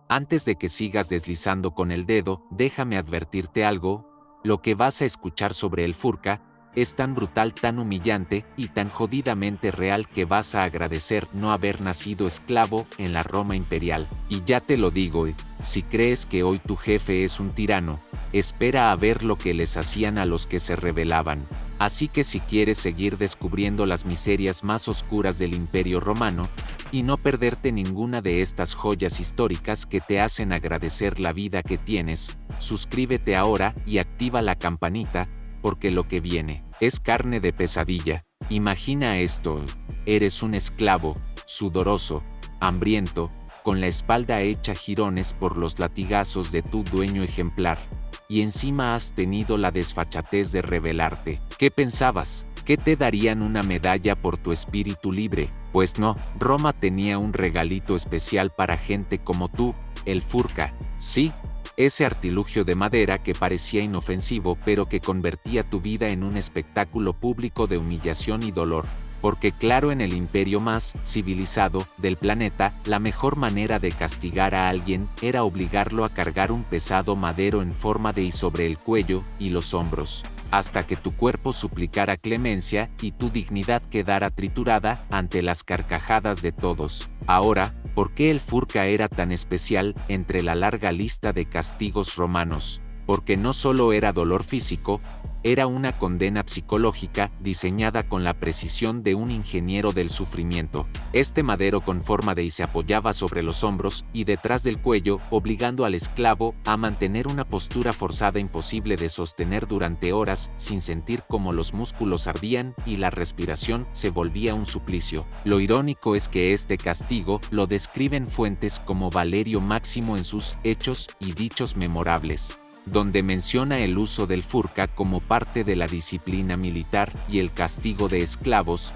Antes de que sigas deslizando con el dedo, déjame advertirte algo, lo que vas a escuchar sobre el Furca es tan brutal, tan humillante y tan jodidamente real que vas a agradecer no haber nacido esclavo en la Roma imperial. Y ya te lo digo, si crees que hoy tu jefe es un tirano, espera a ver lo que les hacían a los que se rebelaban. Así que si quieres seguir descubriendo las miserias más oscuras del Imperio Romano, y no perderte ninguna de estas joyas históricas que te hacen agradecer la vida que tienes, suscríbete ahora y activa la campanita, porque lo que viene es carne de pesadilla. Imagina esto: eres un esclavo, sudoroso, hambriento, con la espalda hecha jirones por los latigazos de tu dueño ejemplar. Y encima has tenido la desfachatez de rebelarte. ¿Qué pensabas? ¿Que te darían una medalla por tu espíritu libre? Pues no, Roma tenía un regalito especial para gente como tú, el Furca. Sí, ese artilugio de madera que parecía inofensivo pero que convertía tu vida en un espectáculo público de humillación y dolor. Porque claro, en el imperio más civilizado del planeta, la mejor manera de castigar a alguien era obligarlo a cargar un pesado madero en forma de I sobre el cuello y los hombros, hasta que tu cuerpo suplicara clemencia y tu dignidad quedara triturada ante las carcajadas de todos. Ahora, ¿por qué el Furca era tan especial entre la larga lista de castigos romanos? Porque no solo era dolor físico, era una condena psicológica diseñada con la precisión de un ingeniero del sufrimiento. Este madero con forma de I se apoyaba sobre los hombros y detrás del cuello, obligando al esclavo a mantener una postura forzada imposible de sostener durante horas sin sentir cómo los músculos ardían y la respiración se volvía un suplicio. Lo irónico es que este castigo lo describen fuentes como Valerio Máximo en sus Hechos y Dichos Memorables, donde menciona el uso del Furca como parte de la disciplina militar y el castigo de esclavos.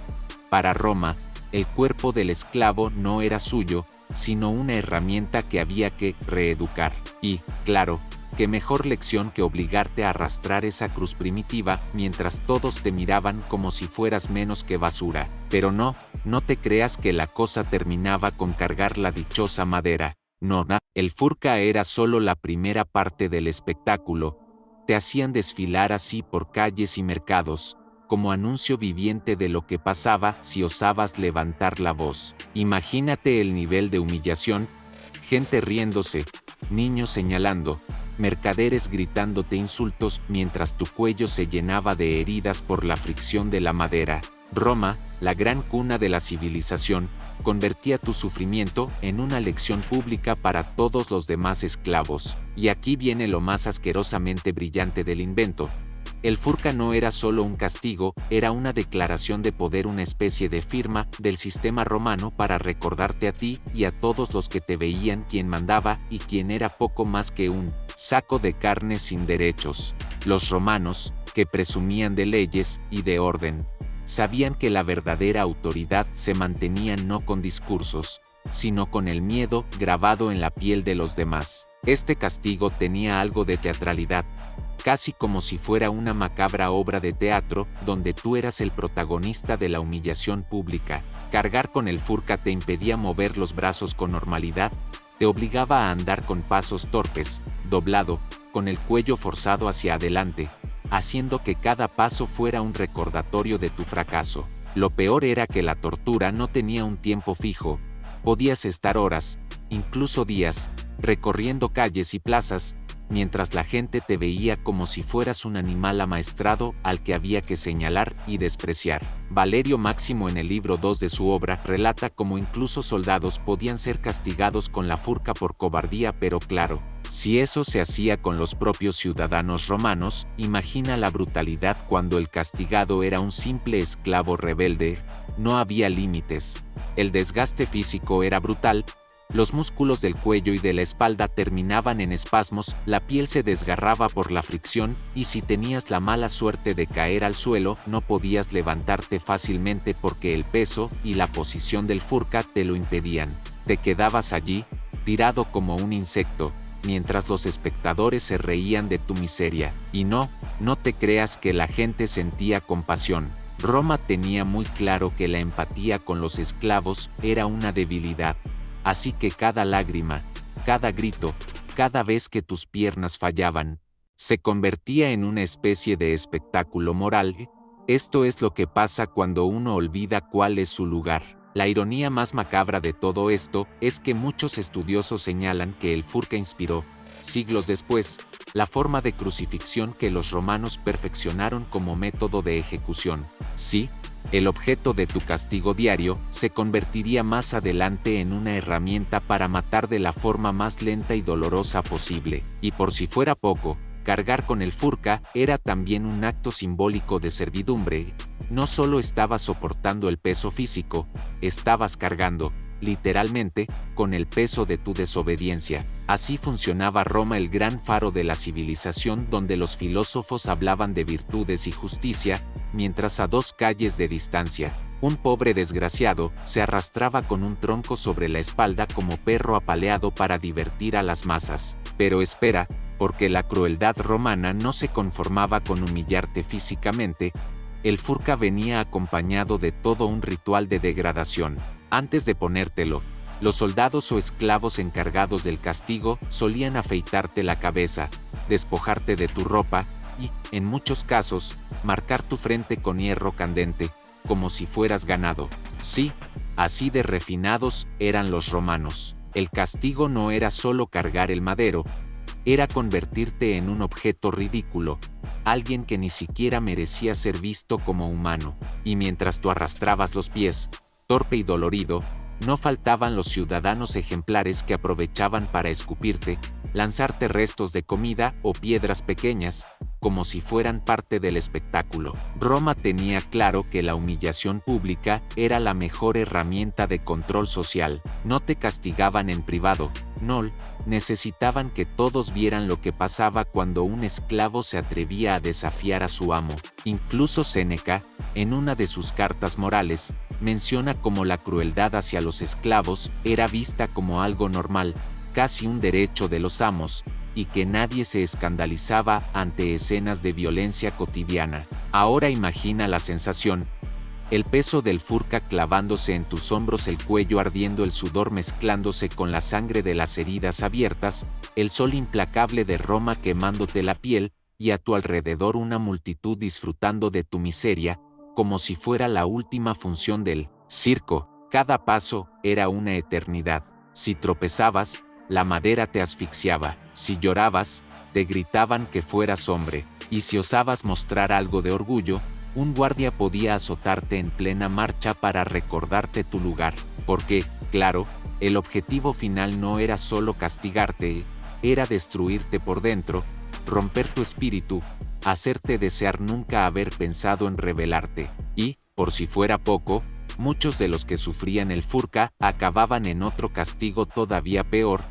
Para Roma, el cuerpo del esclavo no era suyo, sino una herramienta que había que reeducar. Y, claro, qué mejor lección que obligarte a arrastrar esa cruz primitiva mientras todos te miraban como si fueras menos que basura. Pero no te creas que la cosa terminaba con cargar la dichosa madera. No, el Furca era solo la primera parte del espectáculo. Te hacían desfilar así por calles y mercados, como anuncio viviente de lo que pasaba si osabas levantar la voz. Imagínate el nivel de humillación: gente riéndose, niños señalando, mercaderes gritándote insultos mientras tu cuello se llenaba de heridas por la fricción de la madera. Roma, la gran cuna de la civilización, convertía tu sufrimiento en una lección pública para todos los demás esclavos. Y aquí viene lo más asquerosamente brillante del invento. El Furca no era solo un castigo, era una declaración de poder, una especie de firma del sistema romano para recordarte a ti y a todos los que te veían quién mandaba y quién era poco más que un saco de carne sin derechos. Los romanos, que presumían de leyes y de orden, sabían que la verdadera autoridad se mantenía no con discursos, sino con el miedo grabado en la piel de los demás. Este castigo tenía algo de teatralidad, casi como si fuera una macabra obra de teatro donde tú eras el protagonista de la humillación pública. Cargar con el Furca te impedía mover los brazos con normalidad, te obligaba a andar con pasos torpes, doblado, con el cuello forzado hacia adelante, haciendo que cada paso fuera un recordatorio de tu fracaso. Lo peor era que la tortura no tenía un tiempo fijo. Podías estar horas, incluso días, recorriendo calles y plazas, mientras la gente te veía como si fueras un animal amaestrado al que había que señalar y despreciar. Valerio Máximo, en el libro 2 de su obra, relata cómo incluso soldados podían ser castigados con la Furca por cobardía, pero claro, si eso se hacía con los propios ciudadanos romanos, imagina la brutalidad cuando el castigado era un simple esclavo rebelde. No había límites. El desgaste físico era brutal. Los músculos del cuello y de la espalda terminaban en espasmos, la piel se desgarraba por la fricción, y si tenías la mala suerte de caer al suelo, no podías levantarte fácilmente porque el peso y la posición del Furca te lo impedían. Te quedabas allí, tirado como un insecto, mientras los espectadores se reían de tu miseria. Y no te creas que la gente sentía compasión. Roma tenía muy claro que la empatía con los esclavos era una debilidad. Así que cada lágrima, cada grito, cada vez que tus piernas fallaban, se convertía en una especie de espectáculo moral. Esto es lo que pasa cuando uno olvida cuál es su lugar. La ironía más macabra de todo esto es que muchos estudiosos señalan que el Furka inspiró, siglos después, la forma de crucifixión que los romanos perfeccionaron como método de ejecución. Sí, el objeto de tu castigo diario se convertiría más adelante en una herramienta para matar de la forma más lenta y dolorosa posible. Y por si fuera poco, cargar con el Furka era también un acto simbólico de servidumbre. No solo estabas soportando el peso físico, estabas cargando, literalmente, con el peso de tu desobediencia. Así funcionaba Roma, el gran faro de la civilización donde los filósofos hablaban de virtudes y justicia, mientras a 2 calles de distancia, un pobre desgraciado se arrastraba con un tronco sobre la espalda como perro apaleado para divertir a las masas. Pero espera, porque la crueldad romana no se conformaba con humillarte físicamente. El Furka venía acompañado de todo un ritual de degradación. Antes de ponértelo, los soldados o esclavos encargados del castigo solían afeitarte la cabeza, despojarte de tu ropa y, en muchos casos, marcar tu frente con hierro candente, como si fueras ganado. Sí, así de refinados eran los romanos. El castigo no era solo cargar el madero, era convertirte en un objeto ridículo, alguien que ni siquiera merecía ser visto como humano. Y mientras tú arrastrabas los pies, torpe y dolorido, no faltaban los ciudadanos ejemplares que aprovechaban para escupirte, lanzarte restos de comida o piedras pequeñas, como si fueran parte del espectáculo. Roma tenía claro que la humillación pública era la mejor herramienta de control social. No te castigaban en privado, no, necesitaban que todos vieran lo que pasaba cuando un esclavo se atrevía a desafiar a su amo. Incluso Séneca, en una de sus cartas morales, menciona cómo la crueldad hacia los esclavos era vista como algo normal, casi un derecho de los amos, y que nadie se escandalizaba ante escenas de violencia cotidiana. Ahora imagina la sensación: el peso del Furka clavándose en tus hombros, el cuello ardiendo, el sudor mezclándose con la sangre de las heridas abiertas, el sol implacable de Roma quemándote la piel, y a tu alrededor una multitud disfrutando de tu miseria, como si fuera la última función del circo. Cada paso era una eternidad. Si tropezabas, la madera te asfixiaba. Si llorabas, te gritaban que fueras hombre. Y si osabas mostrar algo de orgullo, un guardia podía azotarte en plena marcha para recordarte tu lugar. Porque, claro, el objetivo final no era solo castigarte, era destruirte por dentro, romper tu espíritu, hacerte desear nunca haber pensado en rebelarte. Y, por si fuera poco, muchos de los que sufrían el Furka acababan en otro castigo todavía peor: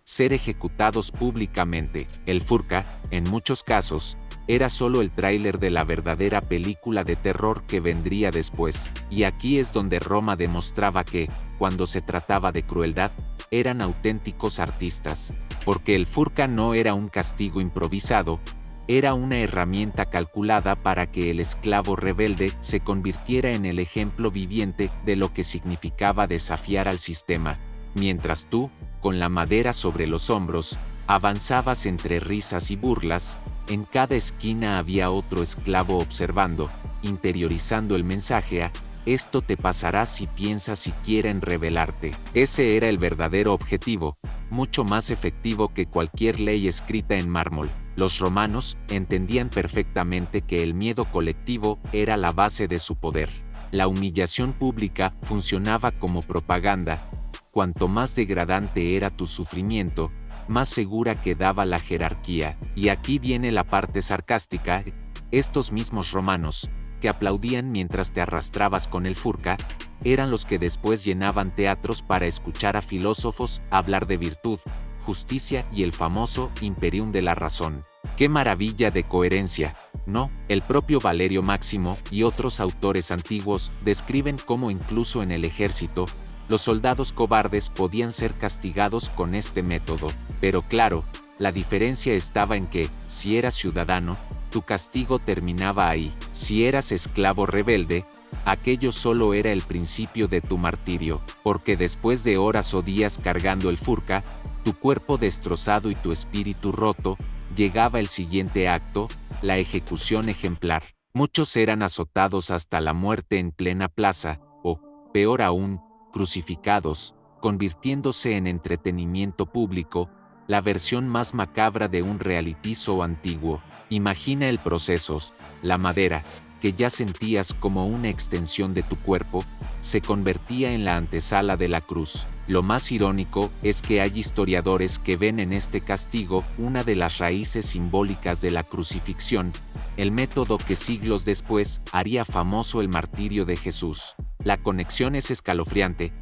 ser ejecutados públicamente. El Furka, en muchos casos, era solo el tráiler de la verdadera película de terror que vendría después. Y aquí es donde Roma demostraba que, cuando se trataba de crueldad, eran auténticos artistas. Porque el Furka no era un castigo improvisado, era una herramienta calculada para que el esclavo rebelde se convirtiera en el ejemplo viviente de lo que significaba desafiar al sistema. Mientras tú, con la madera sobre los hombros, avanzabas entre risas y burlas, en cada esquina había otro esclavo observando, interiorizando el mensaje a: esto te pasará si piensas siquiera en rebelarte. Ese era el verdadero objetivo, mucho más efectivo que cualquier ley escrita en mármol. Los romanos entendían perfectamente que el miedo colectivo era la base de su poder. La humillación pública funcionaba como propaganda. Cuanto más degradante era tu sufrimiento, más segura quedaba la jerarquía. Y aquí viene la parte sarcástica: estos mismos romanos, que aplaudían mientras te arrastrabas con el Furka, eran los que después llenaban teatros para escuchar a filósofos hablar de virtud, justicia y el famoso imperium de la razón. ¡Qué maravilla de coherencia! No, el propio Valerio Máximo y otros autores antiguos describen cómo incluso en el ejército, los soldados cobardes podían ser castigados con este método. Pero claro, la diferencia estaba en que, si eras ciudadano, tu castigo terminaba ahí. Si eras esclavo rebelde, aquello solo era el principio de tu martirio, porque después de horas o días cargando el Furka, tu cuerpo destrozado y tu espíritu roto, llegaba el siguiente acto, la ejecución ejemplar. Muchos eran azotados hasta la muerte en plena plaza, o, peor aún, crucificados, convirtiéndose en entretenimiento público, la versión más macabra de un reality show antiguo. Imagina el proceso. La madera, que ya sentías como una extensión de tu cuerpo, se convertía en la antesala de la cruz. Lo más irónico es que hay historiadores que ven en este castigo una de las raíces simbólicas de la crucifixión, el método que siglos después haría famoso el martirio de Jesús. La conexión es escalofriante.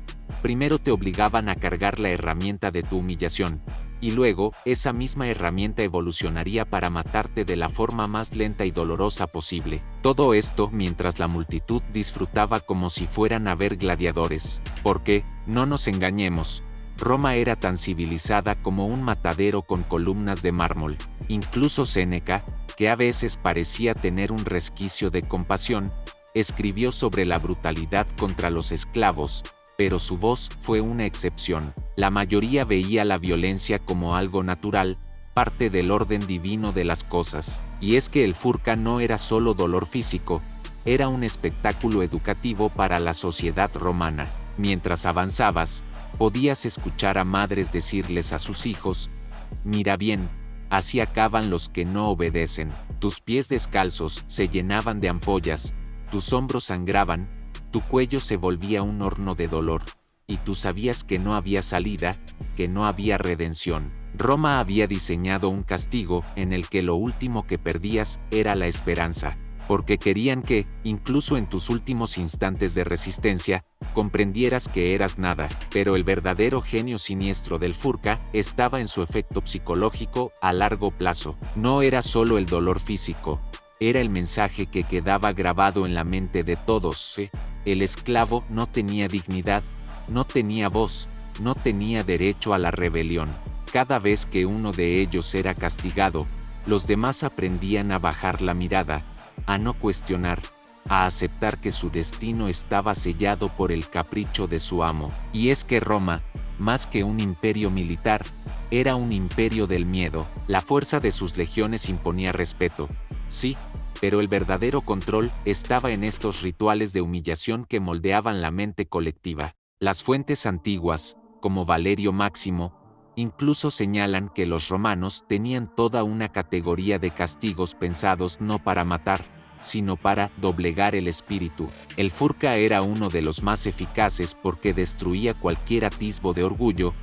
Primero te obligaban a cargar la herramienta de tu humillación, y luego, esa misma herramienta evolucionaría para matarte de la forma más lenta y dolorosa posible. Todo esto mientras la multitud disfrutaba como si fueran a ver gladiadores. Porque, no nos engañemos, Roma era tan civilizada como un matadero con columnas de mármol. Incluso Séneca, que a veces parecía tener un resquicio de compasión, escribió sobre la brutalidad contra los esclavos, pero su voz fue una excepción. La mayoría veía la violencia como algo natural, parte del orden divino de las cosas. Y es que el furca no era solo dolor físico, era un espectáculo educativo para la sociedad romana. Mientras avanzabas, podías escuchar a madres decirles a sus hijos: «Mira bien, así acaban los que no obedecen». Tus pies descalzos se llenaban de ampollas, tus hombros sangraban, tu cuello se volvía un horno de dolor, y tú sabías que no había salida, que no había redención. Roma había diseñado un castigo en el que lo último que perdías era la esperanza, porque querían que, incluso en tus últimos instantes de resistencia, comprendieras que eras nada. Pero el verdadero genio siniestro del furca estaba en su efecto psicológico a largo plazo. No era solo el dolor físico, era el mensaje que quedaba grabado en la mente de todos. El esclavo no tenía dignidad, no tenía voz, no tenía derecho a la rebelión. Cada vez que uno de ellos era castigado, los demás aprendían a bajar la mirada, a no cuestionar, a aceptar que su destino estaba sellado por el capricho de su amo. Y es que Roma, más que un imperio militar, era un imperio del miedo. La fuerza de sus legiones imponía respeto, sí, pero el verdadero control estaba en estos rituales de humillación que moldeaban la mente colectiva. Las fuentes antiguas, como Valerio Máximo, incluso señalan que los romanos tenían toda una categoría de castigos pensados no para matar, sino para doblegar el espíritu. El furca era uno de los más eficaces porque destruía cualquier atisbo de orgullo,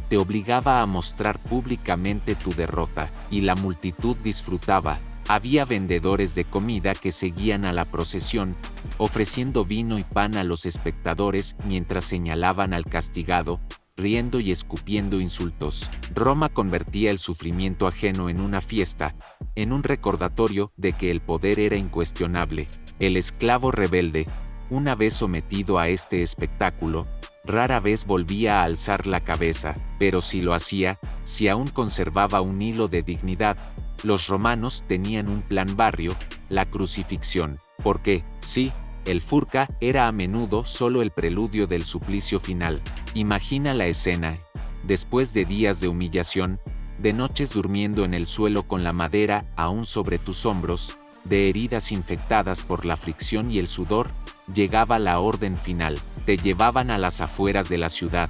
te obligaba a mostrar públicamente tu derrota, y la multitud disfrutaba. Había vendedores de comida que seguían a la procesión, ofreciendo vino y pan a los espectadores mientras señalaban al castigado, riendo y escupiendo insultos. Roma convertía el sufrimiento ajeno en una fiesta, en un recordatorio de que el poder era incuestionable. El esclavo rebelde, una vez sometido a este espectáculo, rara vez volvía a alzar la cabeza, pero si lo hacía, si aún conservaba un hilo de dignidad, los romanos tenían un plan barrio, la crucifixión, porque, sí, el furca era a menudo solo el preludio del suplicio final. Imagina la escena, después de días de humillación, de noches durmiendo en el suelo con la madera aún sobre tus hombros, de heridas infectadas por la fricción y el sudor, llegaba la orden final. Te llevaban a las afueras de la ciudad,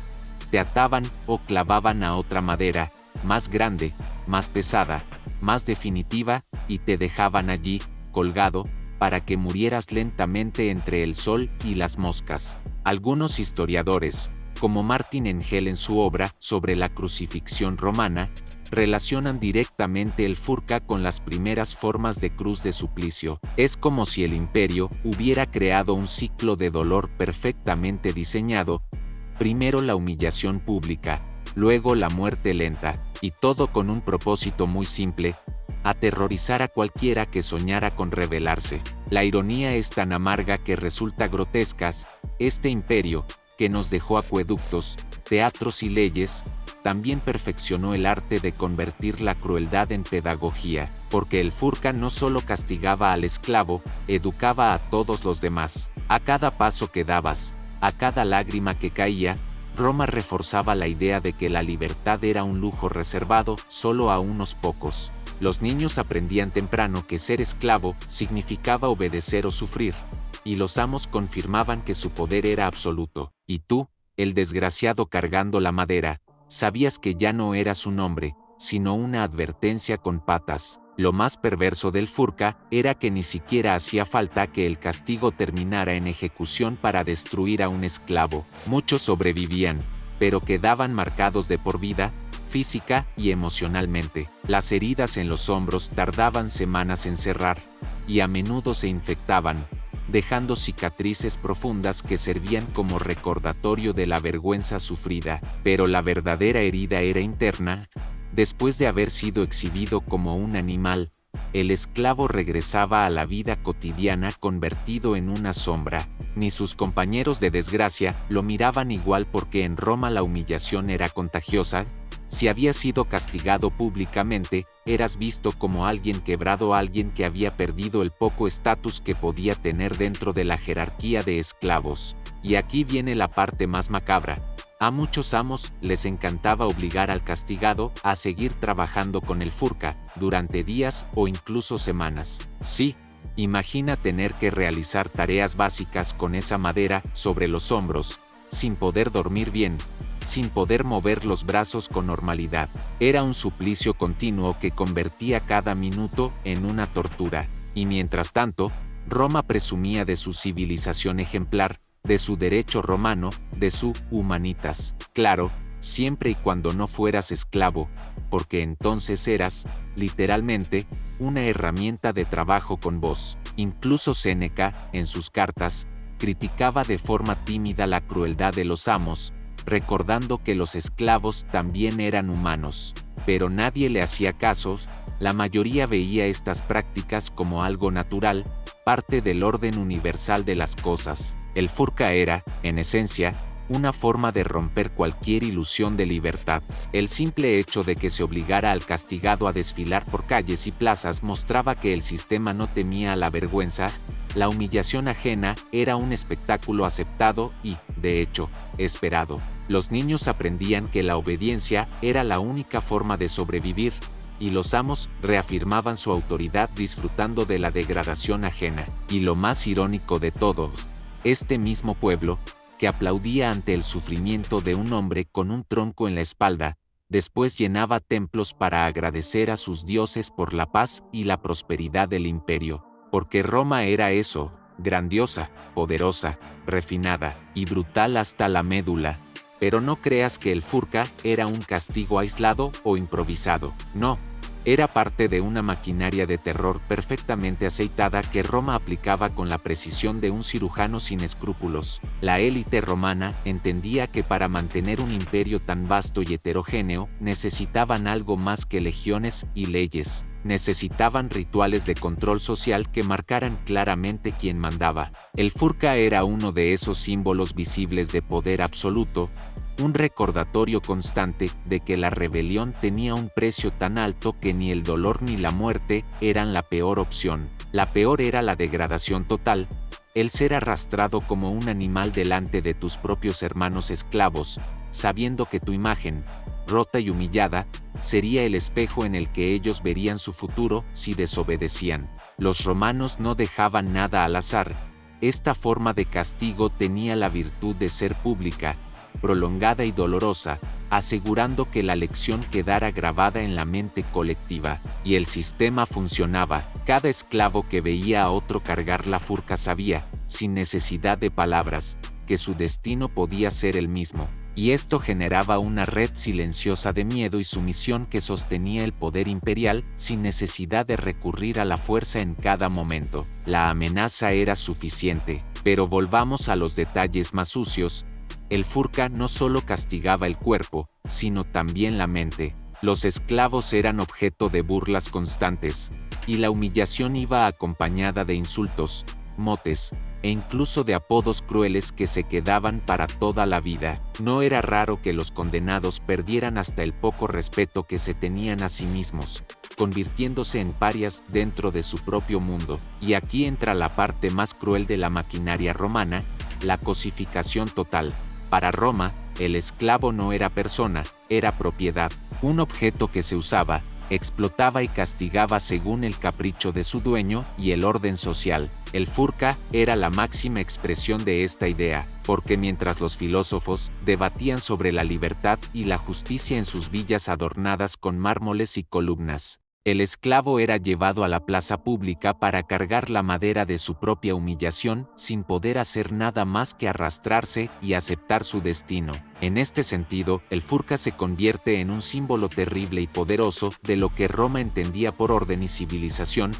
te ataban o clavaban a otra madera, más grande, más pesada, más definitiva, y te dejaban allí, colgado, para que murieras lentamente entre el sol y las moscas. Algunos historiadores, como Martin Engel en su obra sobre la crucifixión romana, relacionan directamente el furca con las primeras formas de cruz de suplicio. Es como si el imperio hubiera creado un ciclo de dolor perfectamente diseñado, primero la humillación pública, luego la muerte lenta, y todo con un propósito muy simple: aterrorizar a cualquiera que soñara con rebelarse. La ironía es tan amarga que resulta grotesca. Este imperio, que nos dejó acueductos, teatros y leyes, también perfeccionó el arte de convertir la crueldad en pedagogía, porque el furca no solo castigaba al esclavo, educaba a todos los demás. A cada paso que dabas, a cada lágrima que caía, Roma reforzaba la idea de que la libertad era un lujo reservado solo a unos pocos. Los niños aprendían temprano que ser esclavo significaba obedecer o sufrir, y los amos confirmaban que su poder era absoluto. Y tú, el desgraciado cargando la madera, sabías que ya no eras un hombre, sino una advertencia con patas. Lo más perverso del Furka era que ni siquiera hacía falta que el castigo terminara en ejecución para destruir a un esclavo. Muchos sobrevivían, pero quedaban marcados de por vida, física y emocionalmente. Las heridas en los hombros tardaban semanas en cerrar, y a menudo se infectaban, dejando cicatrices profundas que servían como recordatorio de la vergüenza sufrida. Pero la verdadera herida era interna. Después de haber sido exhibido como un animal, el esclavo regresaba a la vida cotidiana convertido en una sombra. Ni sus compañeros de desgracia lo miraban igual porque en Roma la humillación era contagiosa. Si habías sido castigado públicamente, eras visto como alguien quebrado, alguien que había perdido el poco estatus que podía tener dentro de la jerarquía de esclavos. Y aquí viene la parte más macabra. A muchos amos les encantaba obligar al castigado a seguir trabajando con el Furka durante días o incluso semanas. Sí, imagina tener que realizar tareas básicas con esa madera sobre los hombros, sin poder dormir bien, sin poder mover los brazos con normalidad. Era un suplicio continuo que convertía cada minuto en una tortura. Y mientras tanto, Roma presumía de su civilización ejemplar, de su derecho romano, de su humanitas. Claro, siempre y cuando no fueras esclavo, porque entonces eras, literalmente, una herramienta de trabajo con vos. Incluso Séneca, en sus cartas, criticaba de forma tímida la crueldad de los amos, recordando que los esclavos también eran humanos. Pero nadie le hacía caso, la mayoría veía estas prácticas como algo natural, parte del orden universal de las cosas. El Furka era, en esencia, una forma de romper cualquier ilusión de libertad. El simple hecho de que se obligara al castigado a desfilar por calles y plazas mostraba que el sistema no temía la vergüenza. La humillación ajena era un espectáculo aceptado y, de hecho, esperado. Los niños aprendían que la obediencia era la única forma de sobrevivir, y los amos reafirmaban su autoridad disfrutando de la degradación ajena. Y lo más irónico de todo, este mismo pueblo, que aplaudía ante el sufrimiento de un hombre con un tronco en la espalda, después llenaba templos para agradecer a sus dioses por la paz y la prosperidad del imperio. Porque Roma era eso, grandiosa, poderosa, refinada y brutal hasta la médula. Pero no creas que el Furka era un castigo aislado o improvisado. No, era parte de una maquinaria de terror perfectamente aceitada que Roma aplicaba con la precisión de un cirujano sin escrúpulos. La élite romana entendía que para mantener un imperio tan vasto y heterogéneo necesitaban algo más que legiones y leyes. Necesitaban rituales de control social que marcaran claramente quién mandaba. El Furka era uno de esos símbolos visibles de poder absoluto, un recordatorio constante de que la rebelión tenía un precio tan alto que ni el dolor ni la muerte eran la peor opción. La peor era la degradación total, el ser arrastrado como un animal delante de tus propios hermanos esclavos, sabiendo que tu imagen, rota y humillada, sería el espejo en el que ellos verían su futuro si desobedecían. Los romanos no dejaban nada al azar. Esta forma de castigo tenía la virtud de ser pública, prolongada y dolorosa, asegurando que la lección quedara grabada en la mente colectiva. Y el sistema funcionaba. Cada esclavo que veía a otro cargar la Furka sabía, sin necesidad de palabras, que su destino podía ser el mismo. Y esto generaba una red silenciosa de miedo y sumisión que sostenía el poder imperial sin necesidad de recurrir a la fuerza en cada momento. La amenaza era suficiente, pero volvamos a los detalles más sucios. El Furka no solo castigaba el cuerpo, sino también la mente. Los esclavos eran objeto de burlas constantes, y la humillación iba acompañada de insultos, motes, e incluso de apodos crueles que se quedaban para toda la vida. No era raro que los condenados perdieran hasta el poco respeto que se tenían a sí mismos, convirtiéndose en parias dentro de su propio mundo. Y aquí entra la parte más cruel de la maquinaria romana, la cosificación total. Para Roma, el esclavo no era persona, era propiedad, un objeto que se usaba, explotaba y castigaba según el capricho de su dueño y el orden social. El furca era la máxima expresión de esta idea, porque mientras los filósofos debatían sobre la libertad y la justicia en sus villas adornadas con mármoles y columnas, el esclavo era llevado a la plaza pública para cargar la madera de su propia humillación sin poder hacer nada más que arrastrarse y aceptar su destino. En este sentido, el furca se convierte en un símbolo terrible y poderoso de lo que Roma entendía por orden y civilización,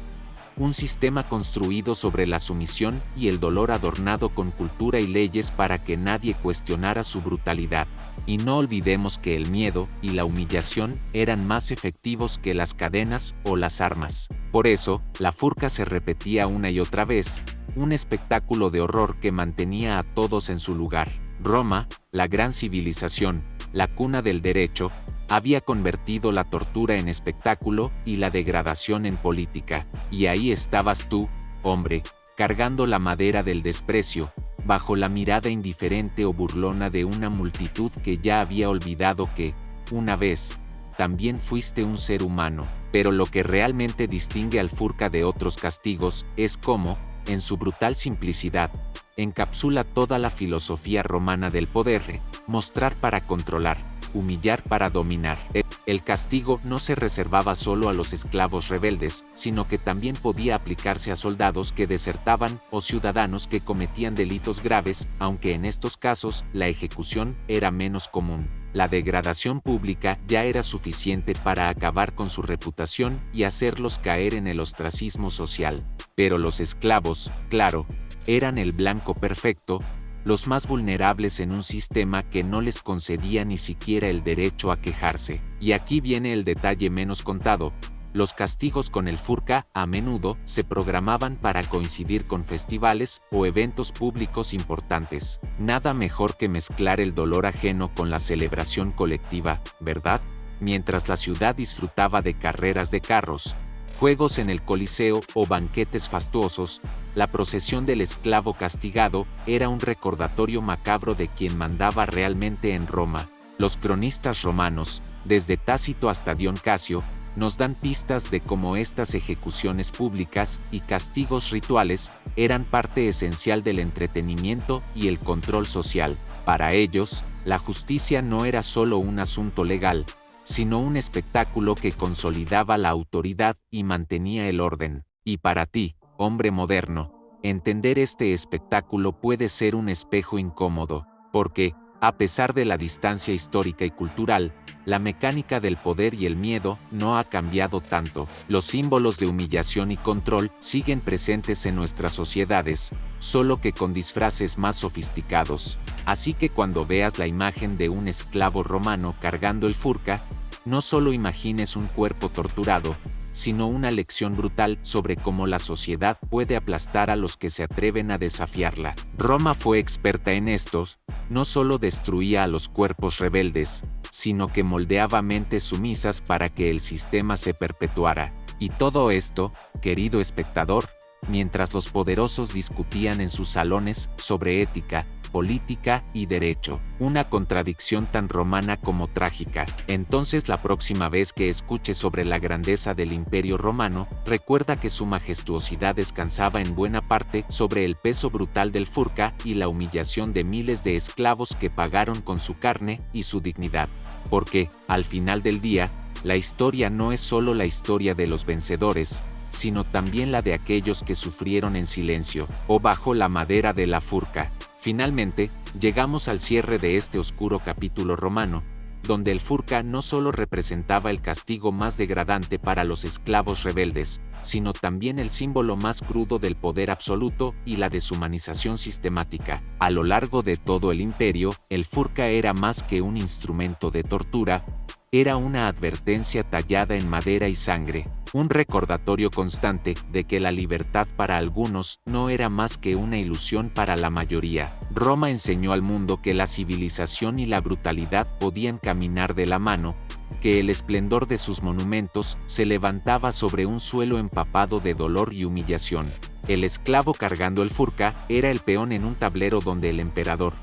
un sistema construido sobre la sumisión y el dolor adornado con cultura y leyes para que nadie cuestionara su brutalidad. Y no olvidemos que el miedo y la humillación eran más efectivos que las cadenas o las armas. Por eso, la furca se repetía una y otra vez, un espectáculo de horror que mantenía a todos en su lugar. Roma, la gran civilización, la cuna del derecho, había convertido la tortura en espectáculo y la degradación en política. Y ahí estabas tú, hombre, cargando la madera del desprecio, bajo la mirada indiferente o burlona de una multitud que ya había olvidado que, una vez, también fuiste un ser humano. Pero lo que realmente distingue al furca de otros castigos es cómo, en su brutal simplicidad, encapsula toda la filosofía romana del poder, mostrar para controlar, humillar para dominar. El castigo no se reservaba solo a los esclavos rebeldes, sino que también podía aplicarse a soldados que desertaban o ciudadanos que cometían delitos graves, aunque en estos casos la ejecución era menos común. La degradación pública ya era suficiente para acabar con su reputación y hacerlos caer en el ostracismo social. Pero los esclavos, claro, eran el blanco perfecto, los más vulnerables en un sistema que no les concedía ni siquiera el derecho a quejarse. Y aquí viene el detalle menos contado: los castigos con el furca a menudo se programaban para coincidir con festivales o eventos públicos importantes. Nada mejor que mezclar el dolor ajeno con la celebración colectiva, ¿verdad? Mientras la ciudad disfrutaba de carreras de carros, juegos en el Coliseo o banquetes fastuosos, la procesión del esclavo castigado era un recordatorio macabro de quien mandaba realmente en Roma. Los cronistas romanos, desde Tácito hasta Dion Casio, nos dan pistas de cómo estas ejecuciones públicas y castigos rituales eran parte esencial del entretenimiento y el control social. Para ellos, la justicia no era solo un asunto legal, sino un espectáculo que consolidaba la autoridad y mantenía el orden. Y para ti, hombre moderno, entender este espectáculo puede ser un espejo incómodo, porque, a pesar de la distancia histórica y cultural, la mecánica del poder y el miedo no ha cambiado tanto. Los símbolos de humillación y control siguen presentes en nuestras sociedades, solo que con disfraces más sofisticados. Así que cuando veas la imagen de un esclavo romano cargando el furca, no solo imagines un cuerpo torturado, sino una lección brutal sobre cómo la sociedad puede aplastar a los que se atreven a desafiarla. Roma fue experta en estos, no solo destruía a los cuerpos rebeldes, sino que moldeaba mentes sumisas para que el sistema se perpetuara. Y todo esto, querido espectador, mientras los poderosos discutían en sus salones sobre ética, política y derecho, una contradicción tan romana como trágica. Entonces, la próxima vez que escuches sobre la grandeza del Imperio Romano, recuerda que su majestuosidad descansaba en buena parte sobre el peso brutal del furca y la humillación de miles de esclavos que pagaron con su carne y su dignidad. Porque, al final del día, la historia no es solo la historia de los vencedores, sino también la de aquellos que sufrieron en silencio o bajo la madera de la furca. Finalmente, llegamos al cierre de este oscuro capítulo romano, donde el furca no solo representaba el castigo más degradante para los esclavos rebeldes, sino también el símbolo más crudo del poder absoluto y la deshumanización sistemática. A lo largo de todo el imperio, el furca era más que un instrumento de tortura, era una advertencia tallada en madera y sangre, un recordatorio constante de que la libertad para algunos no era más que una ilusión para la mayoría. Roma enseñó al mundo que la civilización y la brutalidad podían caminar de la mano, que el esplendor de sus monumentos se levantaba sobre un suelo empapado de dolor y humillación. El esclavo cargando el furca era el peón en un tablero donde el emperador,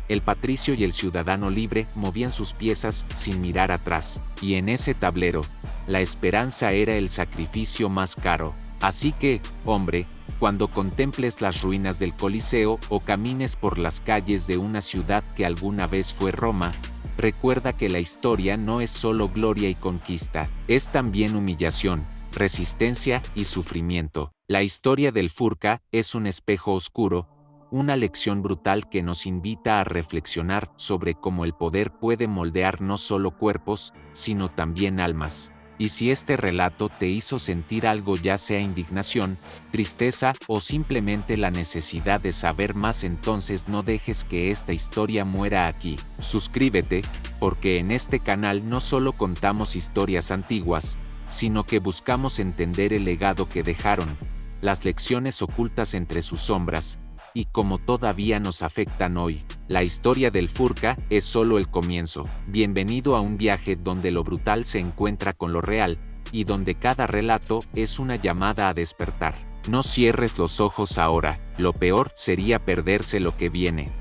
el patricio y el ciudadano libre movían sus piezas sin mirar atrás, y en ese tablero, la esperanza era el sacrificio más caro. Así que, hombre, cuando contemples las ruinas del Coliseo o camines por las calles de una ciudad que alguna vez fue Roma, recuerda que la historia no es solo gloria y conquista, es también humillación, resistencia y sufrimiento. La historia del Furca es un espejo oscuro, una lección brutal que nos invita a reflexionar sobre cómo el poder puede moldear no solo cuerpos, sino también almas. Y si este relato te hizo sentir algo, ya sea indignación, tristeza o simplemente la necesidad de saber más, entonces no dejes que esta historia muera aquí. Suscríbete, porque en este canal no solo contamos historias antiguas, sino que buscamos entender el legado que dejaron, las lecciones ocultas entre sus sombras, y cómo todavía nos afectan hoy. La historia del Furca es solo el comienzo. Bienvenido a un viaje donde lo brutal se encuentra con lo real, y donde cada relato es una llamada a despertar. No cierres los ojos ahora, lo peor sería perderse lo que viene.